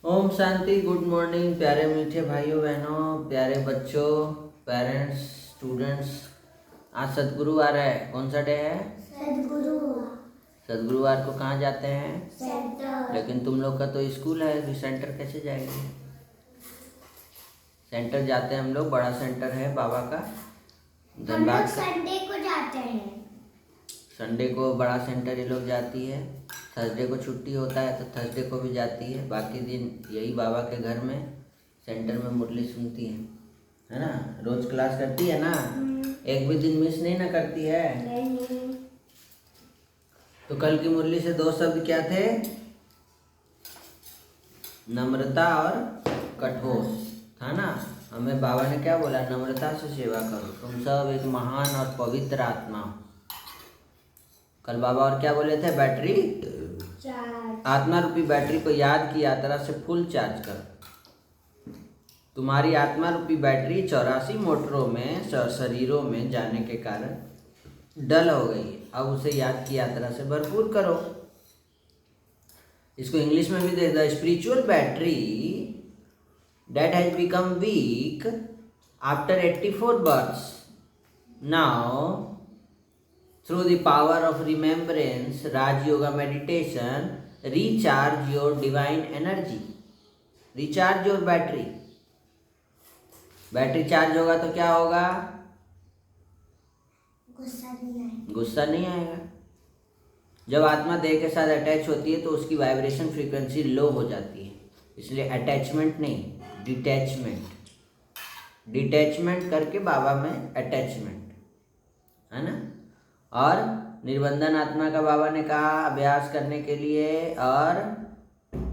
Om Shanti. Good morning प्यारे मीठे भाइयों बहनों, प्यारे बच्चों, पेरेंट्स, स्टूडेंट्स। आज सदगुरुवार है। कौन सा डे है? सदगुरुवार को कहाँ जाते हैं? सेंटर। लेकिन तुम लोग का तो स्कूल है, फिर सेंटर कैसे जाएंगे? सेंटर जाते हैं हम लोग, बड़ा सेंटर है बाबा का हम लोग धनबाद का। संडे को जाते हैं। संडे को बड़ा सेंटर ये लोग जाती है। थर्सडे को छुट्टी होता है तो थर्सडे को भी जाती है। बाकी दिन यही बाबा के घर में सेंटर में मुरली सुनती है ना? रोज क्लास करती है ना? एक भी दिन मिस नहीं ना करती है। नहीं। तो कल की मुरली से दो शब्द क्या थे? नम्रता और कठोर, था ना? हमें बाबा ने क्या बोला? नम्रता से सेवा करो, तुम सब एक महान और पवित्र आत्मा हो। कल बाबा और क्या बोले थे? बैटरी, आत्मा रूपी बैटरी को याद की यात्रा से फुल चार्ज करो। तुम्हारी आत्मा रूपी बैटरी 84 मोटरों में शरीरों में जाने के कारण डल हो गई है। अब उसे याद की यात्रा से भरपूर करो। इसको इंग्लिश में भी देख दो। Spiritual battery that has become weak after 84 births now through the power of remembrance, Raj Yoga meditation, recharge your divine energy, recharge your battery। Battery charge होगा तो क्या होगा? गुस्सा नहीं आएगा। जब आत्मा देह के साथ अटैच होती है तो उसकी वाइब्रेशन फ्रीक्वेंसी लो हो जाती है। इसलिए अटैचमेंट नहीं, डिटैचमेंट। डिटैचमेंट करके बाबा में अटैचमेंट, है ना? और निर्बंधन आत्मा का बाबा ने कहा अभ्यास करने के लिए, और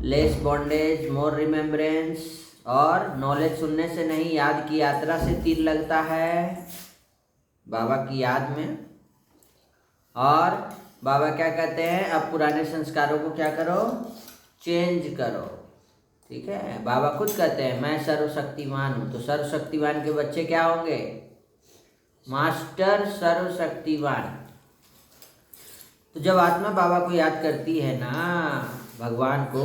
लेस बॉन्डेज मोर रिमेम्बरेंस, और नॉलेज सुनने से नहीं, याद की यात्रा से तीर लगता है बाबा की याद में। और बाबा क्या कहते हैं? अब पुराने संस्कारों को क्या करो? चेंज करो। ठीक है? बाबा खुद कहते हैं मैं सर्वशक्तिमान हूँ। तो सर्वशक्तिमान के बच्चे क्या होंगे? मास्टर सर्वशक्तिमान। तो जब आत्मा बाबा को याद करती है ना, भगवान को,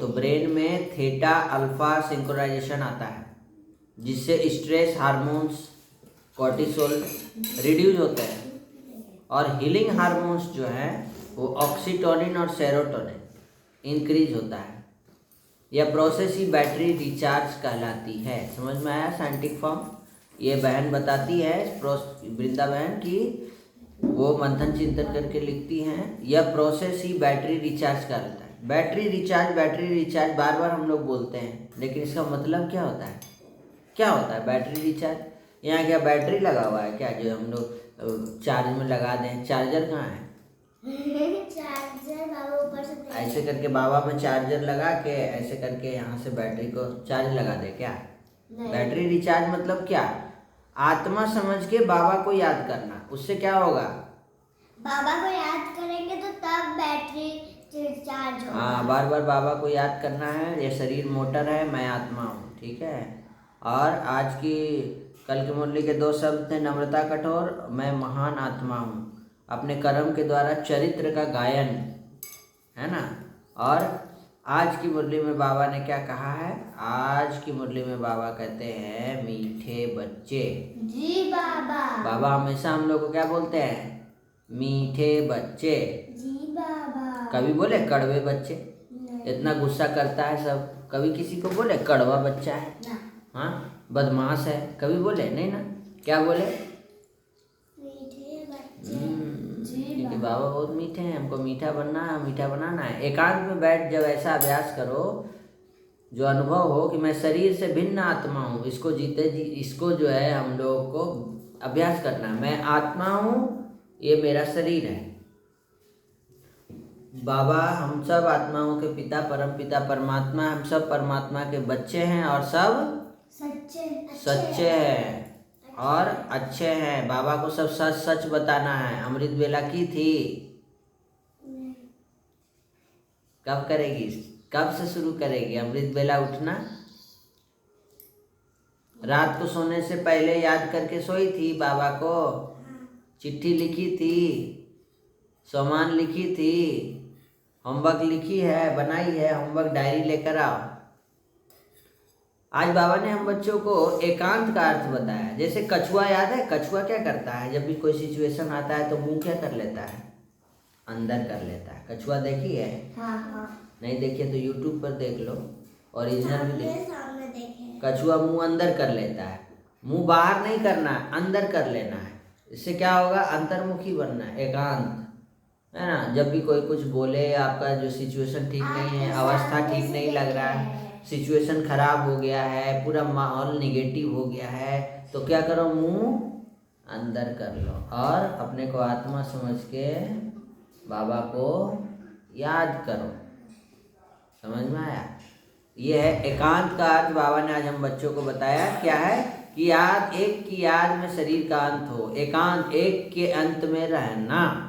तो ब्रेन में थीटा अल्फा सिंक्रोनाइजेशन आता है, जिससे स्ट्रेस हार्मोन्स कॉर्टिसोल रिड्यूस होते हैं, और हीलिंग हार्मोन्स जो हैं वो ऑक्सीटोनिन और सेरोटोनिन इंक्रीज होता है। यह प्रोसेस ही बैटरी रिचार्ज कहलाती है। समझ में आया साइंटिफिक फॉर्म? ये बहन बताती है, वृंदा बहन की, वो मंथन चिंतन करके लिखती हैं। यह प्रोसेस ही बैटरी रिचार्ज कहलाता है। बैटरी रिचार्ज बार बार हम लोग बोलते हैं, लेकिन इसका मतलब क्या होता है? क्या होता है बैटरी रिचार्ज? यहाँ क्या बैटरी लगा हुआ है क्या जो हम लोग चार्ज में लगा दें? चार्जर कहाँ है? चार्जर बाबा ऊपर से ऐसे करके बाबा में चार्जर लगा के ऐसे करके यहाँ से बैटरी को चार्ज लगा दे क्या? बैटरी रिचार्ज मतलब क्या? आत्मा समझ के बाबा को याद करना। उससे क्या होगा? बाबा को याद करेंगे तो तब बैटरी चार्ज होगा। हाँ, बार बार बाबा को याद करना है। ये शरीर मोटर है, मैं आत्मा हूँ। ठीक है? और आज की कल की मुरली के दो शब्द थे, नम्रता कठोर, मैं महान आत्मा हूँ। अपने कर्म के द्वारा चरित्र का गायन, है ना? और आज की मुरली में बाबा ने क्या कहा है? आज की मुरली में बाबा कहते हैं मीठे बच्चे। जी बाबा। बाबा हमेशा हम लोग को क्या बोलते हैं? मीठे बच्चे। जी बाबा। कभी बोले कड़वे बच्चे? इतना गुस्सा करता है सब, कभी किसी को बोले कड़वा बच्चा है? हाँ, बदमाश है, कभी बोले नहीं ना? क्या बोले? मीठे बच्चे। क्योंकि बाबा बहुत मीठे हैं, हमको मीठा बनना है, मीठा बनाना है। एकांत में बैठ जब ऐसा अभ्यास करो, जो अनुभव हो कि मैं शरीर से भिन्न आत्मा हूँ, इसको इसको जो है हम लोगों को अभ्यास करना है। मैं आत्मा हूँ, ये मेरा शरीर है। बाबा हम सब आत्माओं के पिता, परम पिता परमात्मा, हम सब परमात्मा के बच्चे हैं और सब सच्चे हैं और अच्छे हैं। बाबा को सब सच सच बताना है। अमृत वेला की थी, कब करेगी? कब से शुरू करेगी अमृत वेला उठना? रात को सोने से पहले याद करके सोई थी बाबा को, चिट्ठी लिखी थी, सामान लिखी थी, होमवर्क लिखी है, बनाई है, होमवर्क डायरी लेकर आओ। आज बाबा ने हम बच्चों को एकांत का अर्थ बताया। जैसे कछुआ, याद है कछुआ क्या करता है? जब भी कोई सिचुएशन आता है तो मुंह क्या कर लेता है? अंदर कर लेता है। कछुआ देखी है? हाँ हाँ नहीं देखिए तो यूट्यूब पर देख लो, ओरिजिनल भी देख। सामने देखे। कछुआ मुंह अंदर कर लेता है। मुंह बाहर नहीं करना है, अंदर कर लेना है। इससे क्या होगा? अंतर्मुखी बनना है, एकांत, है ना। जब भी कोई कुछ बोले, आपका जो सिचुएशन ठीक नहीं है, अवस्था ठीक नहीं लग रहा है, सिचुएशन खराब हो गया है, पूरा माहौल निगेटिव हो गया है, तो क्या करो? मुंह अंदर कर लो और अपने को आत्मा समझ के बाबा को याद करो। समझ में आया? ये है एकांत का अर्थ। बाबा ने आज हम बच्चों को बताया क्या है कि याद, एक की याद में शरीर का अंत हो। एकांत, एक के अंत में रहना।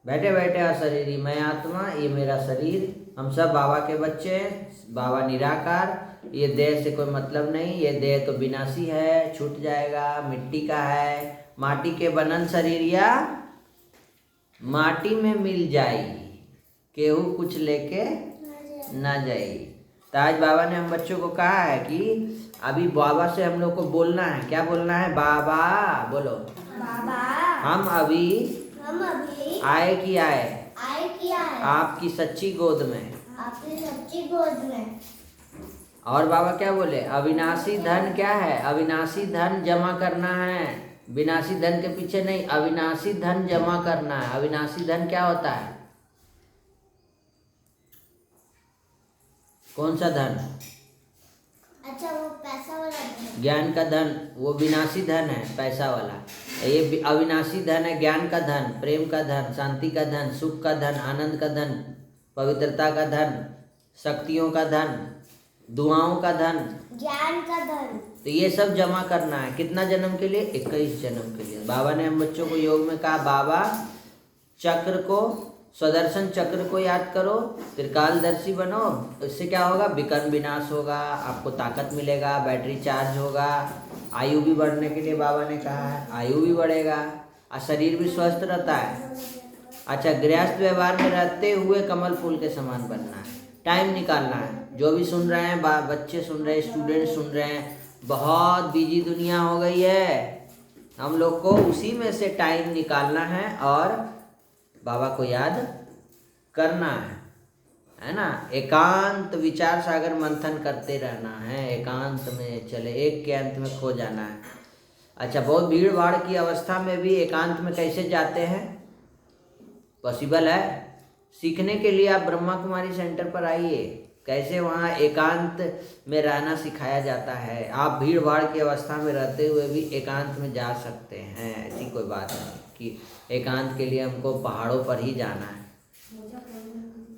बैठे बैठे अशरीरी मैं आत्मा, ये मेरा शरीर, हम सब बाबा के बच्चे हैं। बाबा निराकार, ये देह से कोई मतलब नहीं, ये देह तो विनाशी है, छूट जाएगा, मिट्टी का है। माटी के बनन शरीर या माटी में मिल जाई, केहू कुछ लेके ना जाई। तो आज बाबा ने हम बच्चों को कहा है कि अभी बाबा से हम लोग को बोलना है। क्या बोलना है? बाबा बोलो। बाबा हम अभी आए कि आए आपकी सच्ची गोद में, आपकी सच्ची गोद में। और बाबा क्या बोले? अविनाशी धन क्या है? अविनाशी धन जमा करना है। विनाशी धन के पीछे नहीं, अविनाशी धन जमा करना है। अविनाशी धन क्या होता है? कौन सा धन? अच्छा, वो पैसा वाला धन। ज्ञान का धन, वो विनाशी धन है पैसा वाला। ये अविनाशी धन है, ज्ञान का धन, प्रेम का धन, शांति का धन, सुख का धन, आनंद का धन, पवित्रता का धन, शक्तियों का धन, दुआओं का धन, ज्ञान का धन। तो ये सब जमा करना है। कितना जन्म के लिए? 21 जन्म के लिए। बाबा ने हम बच्चों को योग में कहा, बाबा चक्र को, स्वदर्शन चक्र को याद करो, त्रिकालदर्शी बनो। इससे क्या होगा? विकर्म विनाश होगा, आपको ताकत मिलेगा, बैटरी चार्ज होगा, आयु भी बढ़ने के लिए बाबा ने कहा है, आयु भी बढ़ेगा और शरीर भी स्वस्थ रहता है। अच्छा, गृहस्थ व्यवहार में रहते हुए कमल फूल के समान बनना है। टाइम निकालना है। जो भी सुन रहे हैं, बच्चे सुन रहे हैं, स्टूडेंट सुन रहे हैं, बहुत बिजी दुनिया हो गई है। हम लोग को उसी में से टाइम निकालना है और बाबा को याद करना है ना। एकांत विचार सागर मंथन करते रहना है, एकांत में चले, एक के अंत में खो जाना है। अच्छा, बहुत भीड़ भाड़ की अवस्था में भी एकांत में कैसे जाते हैं? पॉसिबल है। सीखने के लिए आप ब्रह्मा कुमारी सेंटर पर आइए, कैसे वहाँ एकांत में रहना सिखाया जाता है। आप भीड़ भाड़ की अवस्था में रहते हुए भी एकांत में जा सकते हैं। ऐसी कोई बात नहीं कि एकांत के लिए हमको पहाड़ों पर ही जाना है।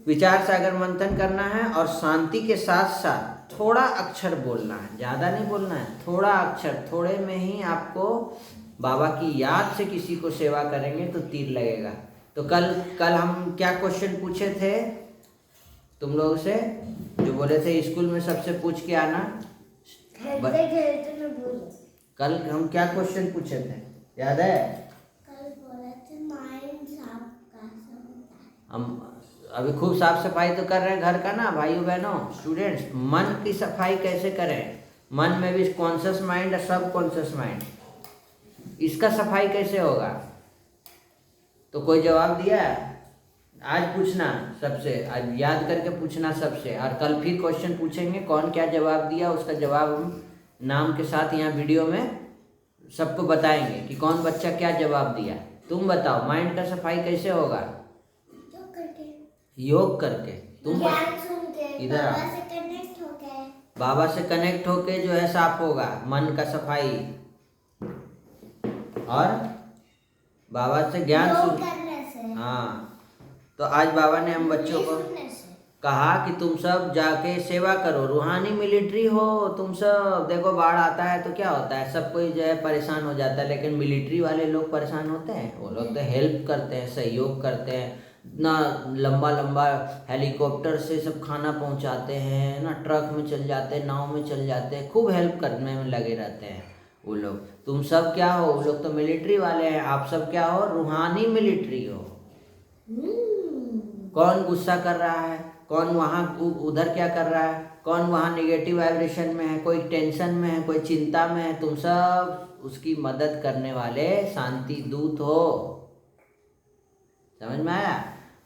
विचार सागर मंथन करना है और शांति के साथ साथ थोड़ा अक्षर बोलना है, ज़्यादा नहीं बोलना है, थोड़ा अक्षर। थोड़े में ही आपको बाबा की याद से किसी को सेवा करेंगे तो तीर लगेगा। तो कल हम क्या क्वेश्चन पूछे थे तुम लोगों से, जो बोले थे स्कूल में सबसे पूछ के आना। खेलते खेलते में भूल। कल हम क्या क्वेश्चन पूछे थे, याद है? कल बोले थे माइंड साफ कैसे होता है। हम अभी खूब साफ सफाई तो कर रहे हैं घर का ना भाइयों बहनों, स्टूडेंट्स। मन की सफाई कैसे करें? मन में भी कॉन्शियस माइंड और सब कॉन्शियस माइंड, इसका सफाई कैसे होगा? तो कोई जवाब दिया? आज पूछना सबसे, आज याद करके पूछना सबसे, और कल फिर क्वेश्चन पूछेंगे, कौन क्या जवाब दिया उसका जवाब हम नाम के साथ यहाँ वीडियो में सबको बताएंगे कि कौन बच्चा क्या जवाब दिया। तुम बताओ, माइंड का सफाई कैसे होगा? योग करके। तुम ज्ञान सुन के, इधर आओ। बाबा से कनेक्ट होके। बाबा से कनेक्ट होके जो है साफ होगा मन का सफाई, और बाबा से ज्ञान योग सुन। करने से। हाँ, तो आज बाबा ने हम बच्चों को सुनने से। कहा कि तुम सब जाके सेवा करो, रूहानी मिलिट्री हो तुम सब। देखो बाढ़ आता है तो क्या होता है, सब कोई जो है परेशान हो जाता है, लेकिन मिलिट्री वाले लोग परेशान होते हैं? वो लोग तो हेल्प करते हैं, सहयोग करते हैं ना। लंबा लंबा हेलीकॉप्टर से सब खाना पहुंचाते हैं ना, ट्रक में चल जाते हैं, नाव में चल जाते हैं, खूब हेल्प करने में लगे रहते हैं वो लोग। तुम सब क्या हो? वो लोग तो मिलिट्री वाले हैं, आप सब क्या हो? रूहानी मिलिट्री हो। कौन गुस्सा कर रहा है? कौन वहाँ उधर क्या कर रहा है, कौन वहाँ नेगेटिव वाइब्रेशन में है, कोई टेंशन में है, कोई चिंता में है, तुम सब उसकी मदद करने वाले शांति दूत हो। समझ में आया?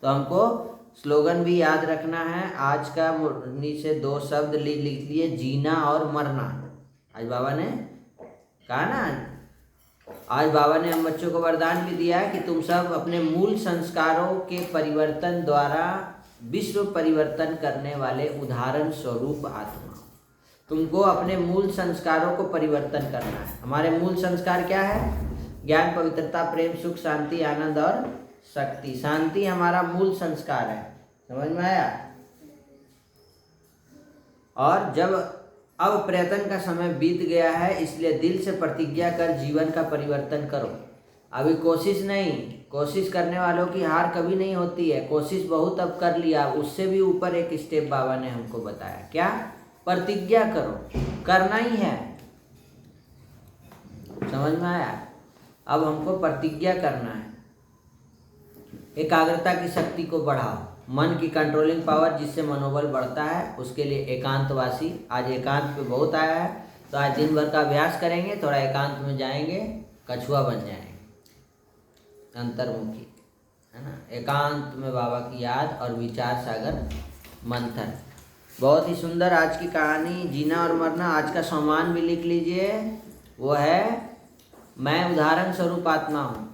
तो हमको स्लोगन भी याद रखना है। आज का नीचे 2 शब्द लिख लिए, जीना और मरना। आज बाबा ने कहा ना, आज बाबा ने हम बच्चों को वरदान भी दिया है कि तुम सब अपने मूल संस्कारों के परिवर्तन द्वारा विश्व परिवर्तन करने वाले उदाहरण स्वरूप आत्मा। तुमको अपने मूल संस्कारों को परिवर्तन करना है। हमारे मूल संस्कार क्या है? ज्ञान, पवित्रता, प्रेम, सुख, शांति, आनंद और शक्ति। शांति हमारा मूल संस्कार है। समझ में आया? और जब अब प्रयत्न का समय बीत गया है, इसलिए दिल से प्रतिज्ञा कर जीवन का परिवर्तन करो। अभी कोशिश नहीं, कोशिश करने वालों की हार कभी नहीं होती है। कोशिश बहुत अब कर लिया, उससे भी ऊपर एक स्टेप बाबा ने हमको बताया। क्या? प्रतिज्ञा करो, करना ही है। समझ में आया? अब हमको प्रतिज्ञा करना है। एकाग्रता की शक्ति को बढ़ाओ, मन की कंट्रोलिंग पावर जिससे मनोबल बढ़ता है, उसके लिए एकांतवासी। आज एकांत पे बहुत आया है, तो आज दिन भर का अभ्यास करेंगे, थोड़ा एकांत में जाएंगे, कछुआ बन जाएंगे, अंतर्मुखी, है ना। एकांत में बाबा की याद और विचार सागर मंथन। बहुत ही सुंदर आज की कहानी, जीना और मरना। आज का सम्मान भी लिख लीजिए, वो है मैं उदाहरण स्वरूप आत्मा हूँ।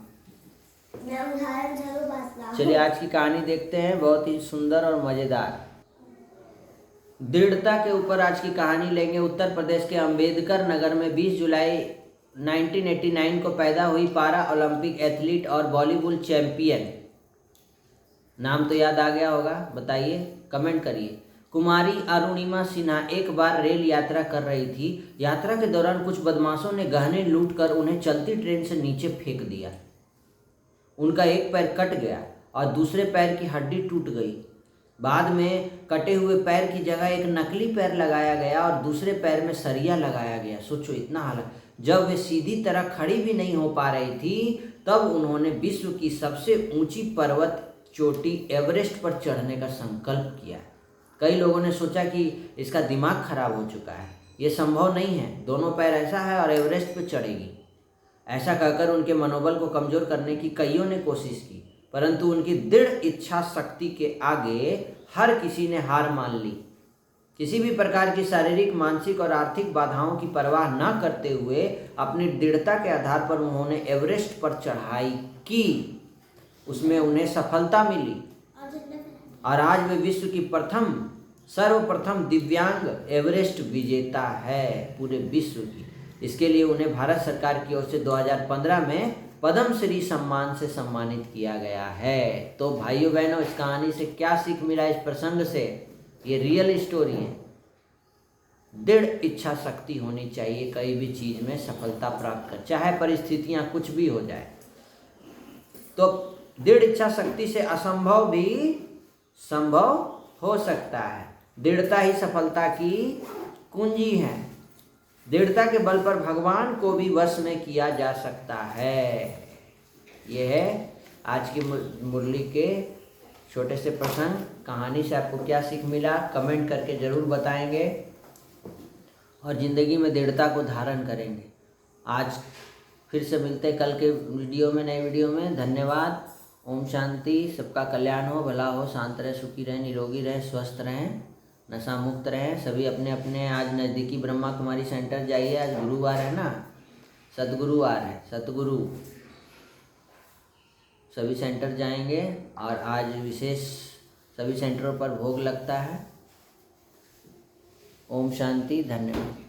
चलिए आज की कहानी देखते हैं, बहुत ही सुंदर और मजेदार। दृढ़ता के ऊपर आज की कहानी लेंगे। उत्तर प्रदेश के अंबेडकर नगर में 20 जुलाई 1989 को पैदा हुई पारा ओलंपिक एथलीट और बॉलीवुड चैंपियन, नाम तो याद आ गया होगा, बताइए, कमेंट करिए। कुमारी अरुणिमा सिन्हा एक बार रेल यात्रा कर रही थी। यात्रा के दौरान कुछ बदमाशों ने गहने लूटकर उन्हें चलती ट्रेन से नीचे फेंक दिया। उनका एक पैर कट गया और दूसरे पैर की हड्डी टूट गई। बाद में कटे हुए पैर की जगह एक नकली पैर लगाया गया और दूसरे पैर में सरिया लगाया गया। सोचो इतना हालत। जब वे सीधी तरह खड़ी भी नहीं हो पा रही थी, तब उन्होंने विश्व की सबसे ऊंची पर्वत चोटी एवरेस्ट पर चढ़ने का संकल्प किया। कई लोगों ने सोचा कि इसका दिमाग खराब हो चुका है, ये संभव नहीं है, दोनों पैर ऐसा है और एवरेस्ट पर चढ़ेगी। ऐसा कहकर उनके मनोबल को कमजोर करने की कईयों ने कोशिश की, परंतु उनकी दृढ़ इच्छा शक्ति के आगे हर किसी ने हार मान ली। किसी भी प्रकार की शारीरिक, मानसिक और आर्थिक बाधाओं की परवाह न करते हुए अपनी दृढ़ता के आधार पर उन्होंने एवरेस्ट पर चढ़ाई की। उसमें उन्हें सफलता मिली और आज वे विश्व की सर्वप्रथम दिव्यांग एवरेस्ट विजेता है पूरे विश्व की। इसके लिए उन्हें भारत सरकार की ओर से 2015 में पद्मश्री सम्मान से सम्मानित किया गया है। तो भाइयों बहनों, इस कहानी से क्या सीख मिला? इस प्रसंग से, ये रियल स्टोरी है। दृढ़ इच्छा शक्ति होनी चाहिए कई भी चीज में सफलता प्राप्त कर, चाहे परिस्थितियां कुछ भी हो जाए। तो दृढ़ इच्छा शक्ति से असंभव भी संभव हो सकता है। दृढ़ता ही सफलता की कुंजी है। दृढ़ता के बल पर भगवान को भी वश में किया जा सकता है। यह है आज की मुरली के छोटे से प्रसंग। कहानी से आपको क्या सीख मिला, कमेंट करके ज़रूर बताएंगे और ज़िंदगी में दृढ़ता को धारण करेंगे। आज फिर से मिलते कल के वीडियो में, नए वीडियो में। धन्यवाद। ओम शांति। सबका कल्याण हो, भला हो, शांत रहे, सुखी रहे, निरोगी रहे, स्वस्थ रहें, नशा मुक्त रहें। सभी अपने अपने आज नज़दीकी ब्रह्मा कुमारी सेंटर जाइए। आज गुरुवार है ना, सतगुरुवार है, सतगुरु सभी सेंटर जाएंगे और आज विशेष सभी सेंटरों पर भोग लगता है। ओम शांति। धन्यवाद।